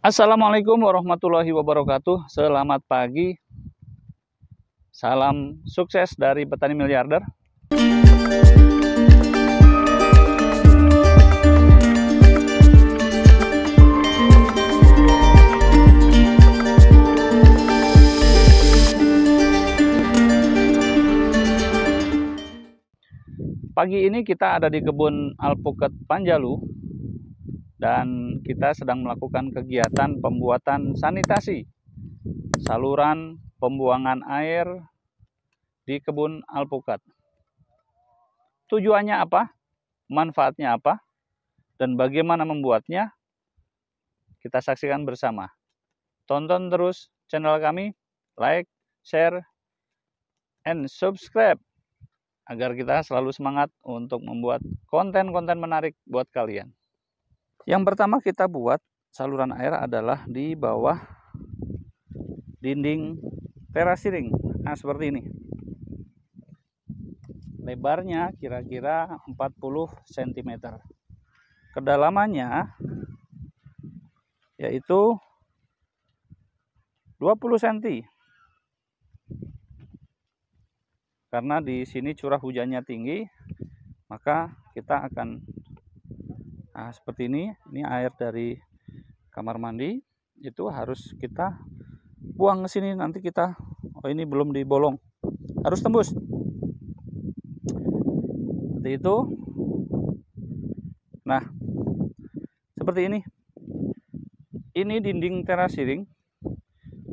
Assalamualaikum warahmatullahi wabarakatuh. Selamat pagi. Salam sukses dari petani miliarder. Pagi ini kita ada di kebun alpukat Panjalu dan kita sedang melakukan kegiatan pembuatan sanitasi saluran pembuangan air di kebun alpukat. Tujuannya apa? Manfaatnya apa? Dan bagaimana membuatnya? Kita saksikan bersama. Tonton terus channel kami, like, share, and subscribe agar kita selalu semangat untuk membuat konten-konten menarik buat kalian. Yang pertama kita buat saluran air adalah di bawah dinding terasiring. Nah, seperti ini. Lebarnya kira-kira 40 cm. Kedalamannya yaitu 20 cm. Karena di sini curah hujannya tinggi, maka kita akan seperti ini. Ini air dari kamar mandi, itu harus kita buang ke sini. Nanti kita, ini belum dibolong, harus tembus. Seperti itu. Nah, seperti ini. Ini dinding terasiring.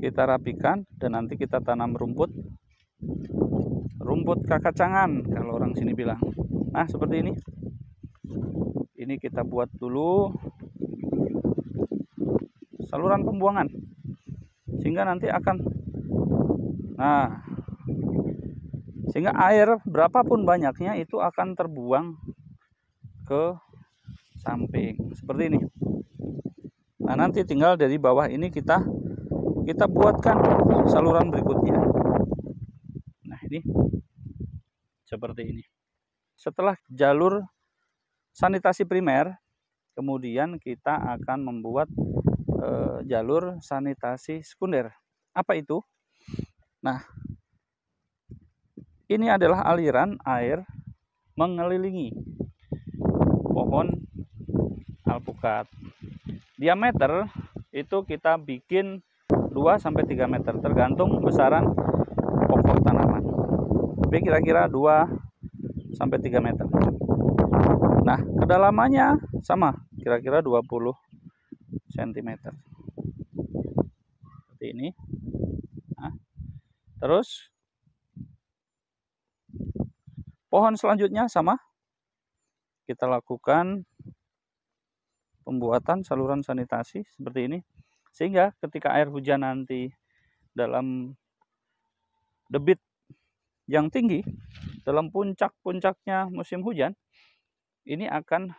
Kita rapikan dan nanti kita tanam rumput kakacangan kalau orang sini bilang. Nah, seperti ini. Ini kita buat dulu saluran pembuangan sehingga nanti akan sehingga air berapapun banyaknya itu akan terbuang ke samping seperti ini. Nah, nanti tinggal dari bawah ini kita buatkan saluran berikutnya. Nah, ini seperti ini. Setelah jalur sanitasi primer, kemudian kita akan membuat jalur sanitasi sekunder. Apa itu? Nah, ini adalah aliran air mengelilingi pohon alpukat. Diameter itu kita bikin 2-3 meter tergantung besaran pokok tanaman. Tapi kira-kira 2-3 meter. Nah, kedalamannya sama, kira-kira 20 cm. Seperti ini. Nah, terus pohon selanjutnya sama. Kita lakukan pembuatan saluran sanitasi seperti ini. Sehingga ketika air hujan nanti dalam debit yang tinggi, dalam puncak-puncaknya musim hujan, ini akan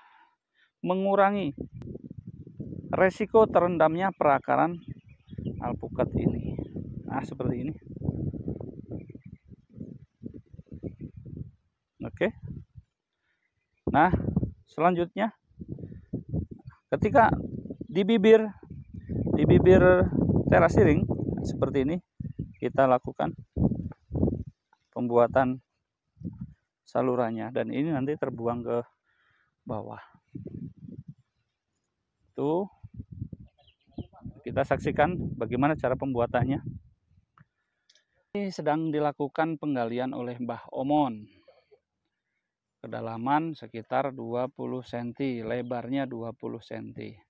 mengurangi resiko terendamnya perakaran alpukat ini. Nah, seperti ini. Oke. Nah, selanjutnya ketika di bibir terasiring seperti ini, kita lakukan pembuatan salurannya dan ini nanti terbuang ke bawah. Tuh, kita saksikan bagaimana cara pembuatannya. Ini sedang dilakukan penggalian oleh Mbah Omon. Kedalaman sekitar 20 cm, lebarnya 20 cm.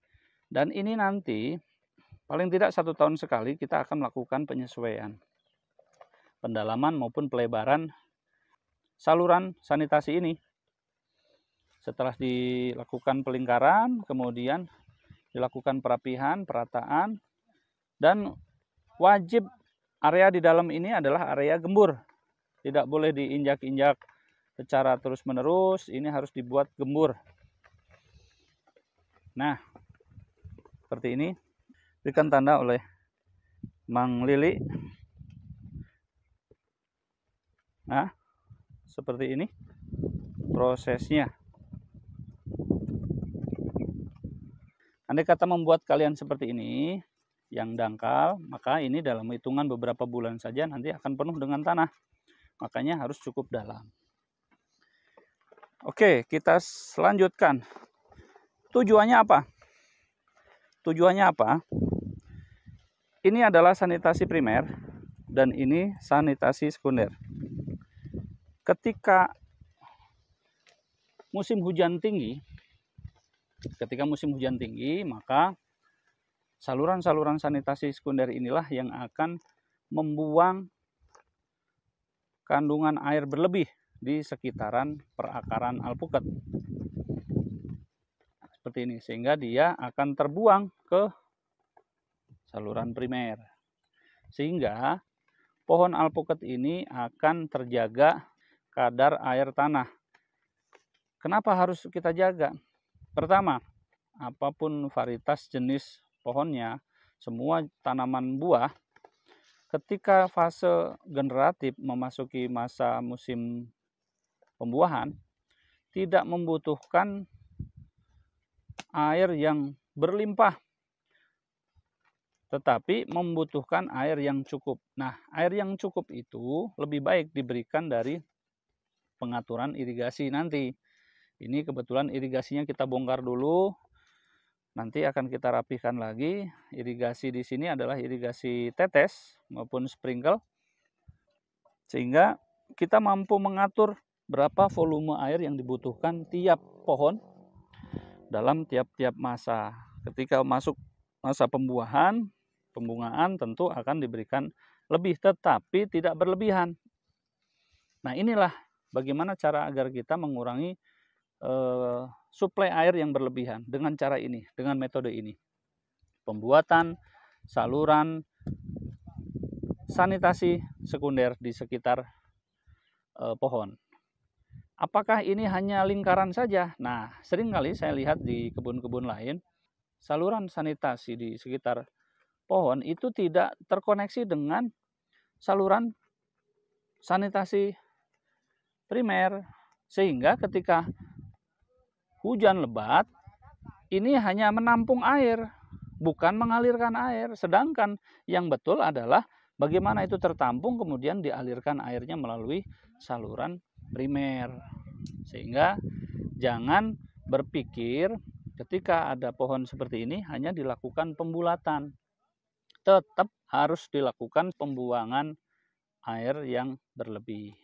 Dan ini nanti paling tidak 1 tahun sekali kita akan melakukan penyesuaian pendalaman maupun pelebaran saluran sanitasi ini. Setelah dilakukan pelingkaran, kemudian dilakukan perapihan, perataan, dan wajib area di dalam ini adalah area gembur. Tidak boleh diinjak-injak secara terus-menerus, ini harus dibuat gembur. Nah, seperti ini. Berikan tanda oleh Mang Lili. Nah, seperti ini prosesnya. Andai kata membuat kalian seperti ini, yang dangkal, maka ini dalam hitungan beberapa bulan saja nanti akan penuh dengan tanah. Makanya harus cukup dalam. Oke, kita selanjutkan. Tujuannya apa? Tujuannya apa? Ini adalah sanitasi primer dan ini sanitasi sekunder. Ketika musim hujan tinggi, maka saluran-saluran sanitasi sekunder inilah yang akan membuang kandungan air berlebih di sekitaran perakaran alpukat. Seperti ini, sehingga dia akan terbuang ke saluran primer. Sehingga pohon alpukat ini akan terjaga kadar air tanah. Kenapa harus kita jaga? Pertama, apapun varietas jenis pohonnya, semua tanaman buah, ketika fase generatif memasuki masa musim pembuahan, tidak membutuhkan air yang berlimpah, tetapi membutuhkan air yang cukup. Nah, air yang cukup itu lebih baik diberikan dari pengaturan irigasi nanti. Ini kebetulan irigasinya kita bongkar dulu. Nanti akan kita rapihkan lagi. Irigasi di sini adalah irigasi tetes maupun sprinkle. Sehingga kita mampu mengatur berapa volume air yang dibutuhkan tiap pohon dalam tiap-tiap masa. Ketika masuk masa pembungaan tentu akan diberikan lebih, tetapi tidak berlebihan. Nah, inilah bagaimana cara agar kita mengurangi suplai air yang berlebihan dengan cara ini, dengan metode ini. Pembuatan saluran sanitasi sekunder di sekitar pohon. Apakah ini hanya lingkaran saja? Nah, seringkali saya lihat di kebun-kebun lain, saluran sanitasi di sekitar pohon itu tidak terkoneksi dengan saluran sanitasi primer. Sehingga ketika hujan lebat, ini hanya menampung air, bukan mengalirkan air. Sedangkan yang betul adalah bagaimana itu tertampung, kemudian dialirkan airnya melalui saluran primer. Sehingga jangan berpikir ketika ada pohon seperti ini hanya dilakukan pembulatan. Tetap harus dilakukan pembuangan air yang berlebih.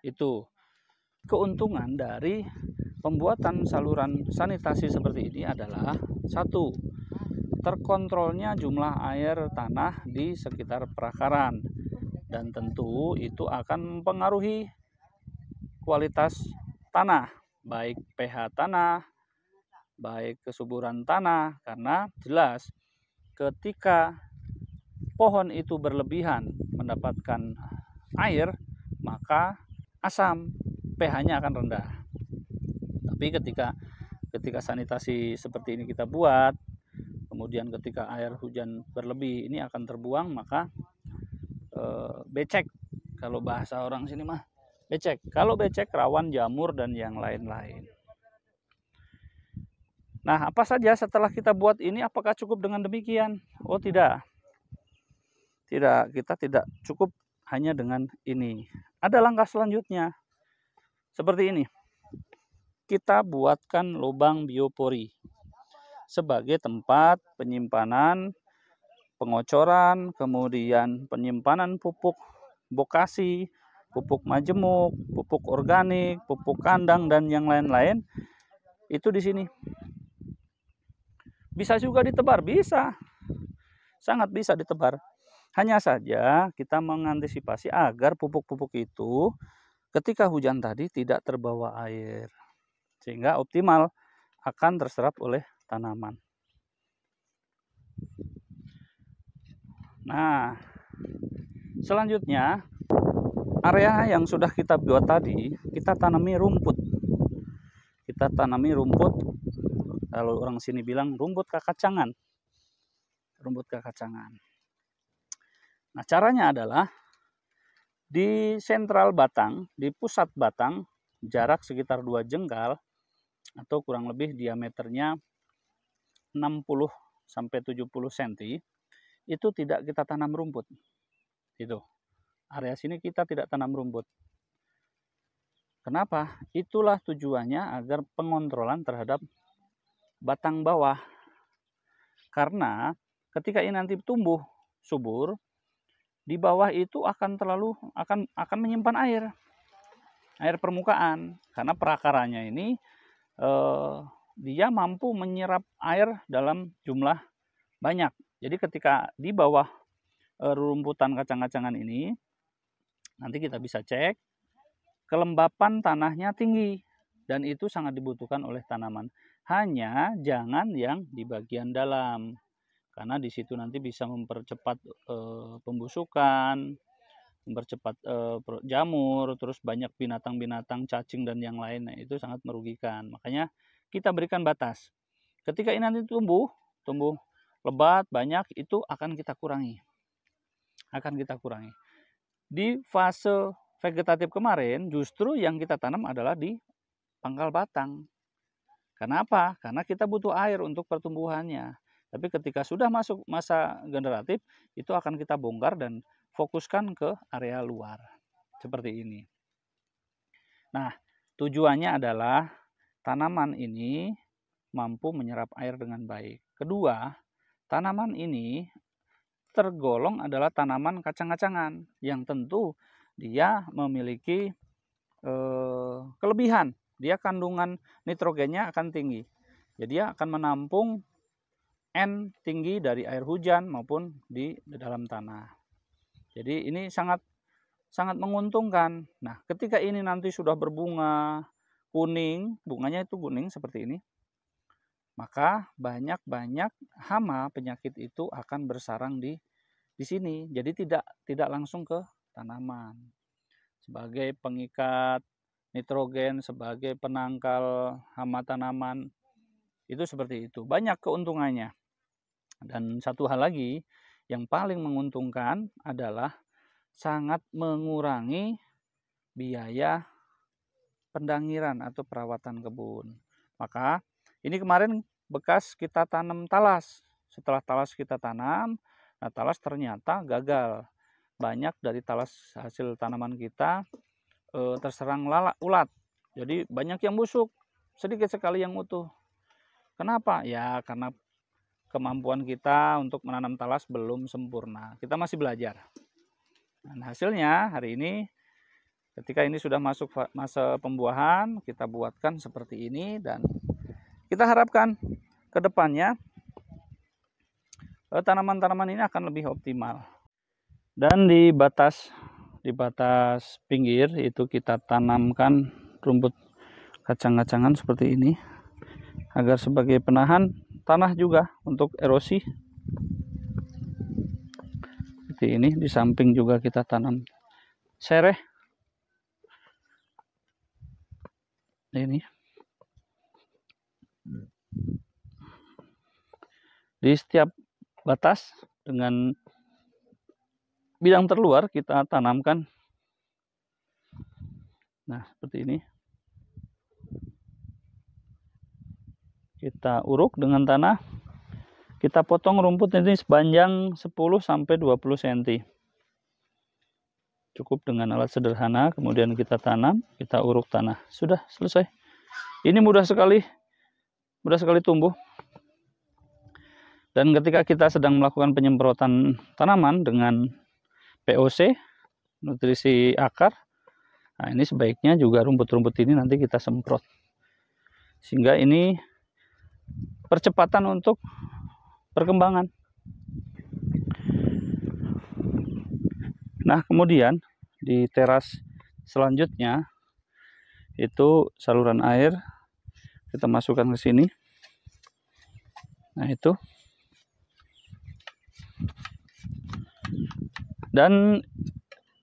Itu keuntungan dari pembuatan saluran sanitasi seperti ini adalah: satu, terkontrolnya jumlah air tanah di sekitar perakaran, dan tentu itu akan mempengaruhi kualitas tanah, baik pH tanah, baik kesuburan tanah, karena jelas ketika pohon itu berlebihan mendapatkan air, maka asam, pH-nya akan rendah. Tapi ketika sanitasi seperti ini kita buat, kemudian ketika air hujan berlebih ini akan terbuang, maka becek, kalau bahasa orang sini mah becek. Kalau becek rawan jamur dan yang lain-lain. Nah, apa saja setelah kita buat ini, apakah cukup dengan demikian? Oh, tidak. Tidak, kita tidak cukup hanya dengan ini. Ada langkah selanjutnya. Seperti ini. Kita buatkan lubang biopori sebagai tempat penyimpanan, pengocoran, kemudian penyimpanan pupuk bokasi, pupuk majemuk, pupuk organik, pupuk kandang, dan yang lain-lain. Itu di sini. Bisa juga ditebar, bisa. Sangat bisa ditebar. Hanya saja kita mengantisipasi agar pupuk-pupuk itu ketika hujan tadi tidak terbawa air, sehingga optimal akan terserap oleh tanaman. Nah, selanjutnya area yang sudah kita buat tadi, kita tanami rumput. Kita tanami rumput, kalau orang sini bilang rumput kakacangan. Rumput kakacangan. Nah, caranya adalah di sentral batang, di pusat batang, jarak sekitar 2 jengkal atau kurang lebih diameternya 60 sampai 70 cm itu tidak kita tanam rumput. Itu. Area sini kita tidak tanam rumput. Kenapa? Itulah tujuannya agar pengontrolan terhadap batang bawah. Karena ketika ini nanti tumbuh subur, di bawah itu akan menyimpan air permukaan, karena perakarannya ini dia mampu menyerap air dalam jumlah banyak. Jadi ketika di bawah rumputan kacang-kacangan ini, nanti kita bisa cek kelembapan tanahnya tinggi, dan itu sangat dibutuhkan oleh tanaman. Hanya jangan yang di bagian dalam, karena di situ nanti bisa mempercepat pembusukan, mempercepat jamur, terus banyak binatang-binatang, cacing dan yang lain. Nah, itu sangat merugikan. Makanya kita berikan batas. Ketika ini nanti tumbuh lebat banyak, itu akan kita kurangi. Di fase vegetatif kemarin justru yang kita tanam adalah di pangkal batang. Kenapa? Karena kita butuh air untuk pertumbuhannya. Tapi ketika sudah masuk masa generatif, itu akan kita bongkar dan fokuskan ke area luar. Seperti ini. Nah, tujuannya adalah tanaman ini mampu menyerap air dengan baik. Kedua, tanaman ini tergolong adalah tanaman kacang-kacangan yang tentu dia memiliki kelebihan. Dia kandungan nitrogennya akan tinggi. Jadi dia akan menampung N tinggi dari air hujan maupun di dalam tanah. Jadi ini sangat menguntungkan. Nah, ketika ini nanti sudah berbunga kuning, bunganya itu kuning seperti ini, maka banyak hama penyakit itu akan bersarang di sini. Jadi tidak langsung ke tanaman. Sebagai pengikat nitrogen, sebagai penangkal hama tanaman, itu seperti itu. Banyak keuntungannya. Dan satu hal lagi yang paling menguntungkan adalah sangat mengurangi biaya pendangiran atau perawatan kebun. Maka ini kemarin bekas kita tanam talas. Setelah talas kita tanam, nah talas ternyata gagal. Banyak dari talas hasil tanaman kita terserang ulat. Jadi banyak yang busuk, sedikit sekali yang utuh. Kenapa? Ya karena kemampuan kita untuk menanam talas belum sempurna. Kita masih belajar. Dan hasilnya hari ini, ketika ini sudah masuk masa pembuahan, kita buatkan seperti ini, dan kita harapkan ke depannya tanaman-tanaman ini akan lebih optimal. Dan di batas pinggir itu kita tanamkan rumput kacang-kacangan seperti ini, agar sebagai penahan tanah juga untuk erosi. Seperti ini. Di samping juga kita tanam sereh. Ini di setiap batas dengan bidang terluar kita tanamkan. Nah, seperti ini. Kita uruk dengan tanah. Kita potong rumput ini sepanjang 10 sampai 20 cm. Cukup dengan alat sederhana, kemudian kita tanam, kita uruk tanah. Sudah selesai. Ini mudah sekali tumbuh. Dan ketika kita sedang melakukan penyemprotan tanaman dengan POC, nutrisi akar, nah ini sebaiknya juga rumput-rumput ini nanti kita semprot. Sehingga ini percepatan untuk perkembangan. Nah, kemudian di teras selanjutnya itu saluran air kita masukkan ke sini. Nah, itu. Dan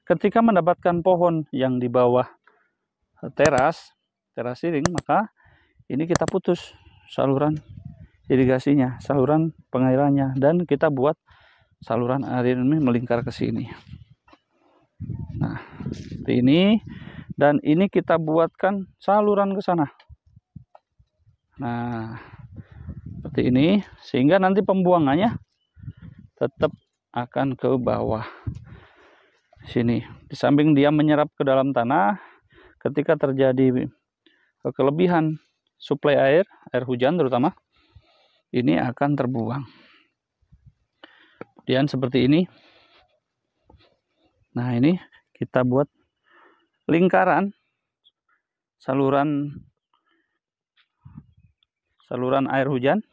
ketika mendapatkan pohon yang di bawah teras siring, maka ini kita putus saluran irigasinya, saluran pengairannya, dan kita buat saluran air ini melingkar ke sini. Nah, seperti ini, dan ini kita buatkan saluran ke sana. Nah, seperti seperti ini, sehingga nanti pembuangannya tetap akan ke bawah sini. Di samping dia menyerap ke dalam tanah, ketika terjadi kelebihan suplai air hujan terutama, ini akan terbuang. Kemudian seperti ini. Nah, ini kita buat lingkaran saluran air hujan.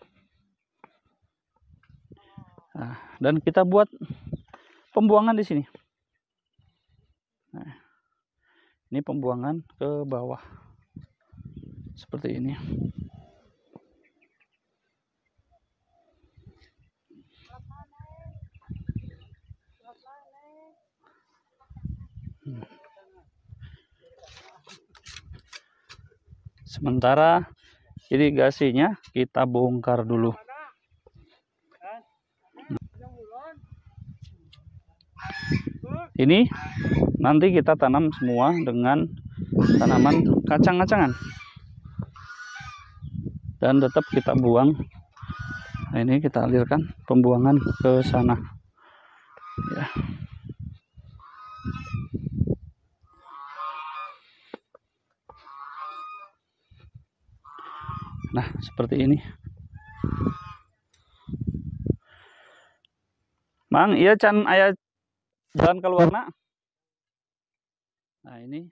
Nah, dan kita buat pembuangan di sini. Nah, ini pembuangan ke bawah seperti ini. Sementara irigasinya kita bongkar dulu. Ini nanti kita tanam semua dengan tanaman kacang-kacangan, dan tetap kita buang. Nah, ini kita alirkan pembuangan ke sana ya. Nah, seperti ini. Mang, iya can aya jalan keluar nak. Nah, ini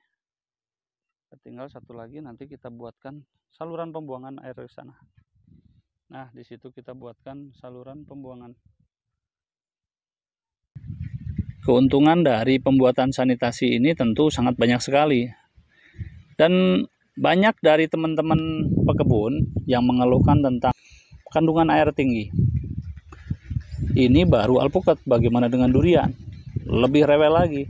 tinggal satu lagi, nanti kita buatkan saluran pembuangan air ke sana. Nah, di situ kita buatkan saluran pembuangan. Keuntungan dari pembuatan sanitasi ini tentu sangat banyak sekali. Dan banyak dari teman-teman pekebun yang mengeluhkan tentang kandungan air tinggi. Ini baru alpukat, bagaimana dengan durian? Lebih rewel lagi.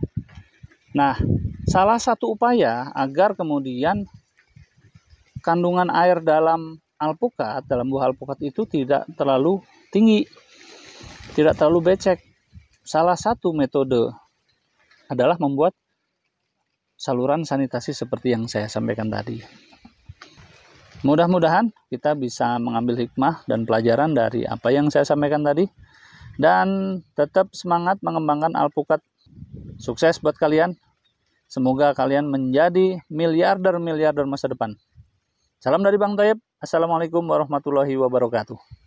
Nah, salah satu upaya agar kemudian kandungan air dalam alpukat, dalam buah alpukat itu tidak terlalu tinggi, tidak terlalu becek. Salah satu metode adalah membuat saluran sanitasi seperti yang saya sampaikan tadi. Mudah-mudahan kita bisa mengambil hikmah dan pelajaran dari apa yang saya sampaikan tadi, dan tetap semangat mengembangkan alpukat. Sukses buat kalian. Semoga kalian menjadi miliarder masa depan. Salam dari Bang Toyib. Assalamualaikum warahmatullahi wabarakatuh.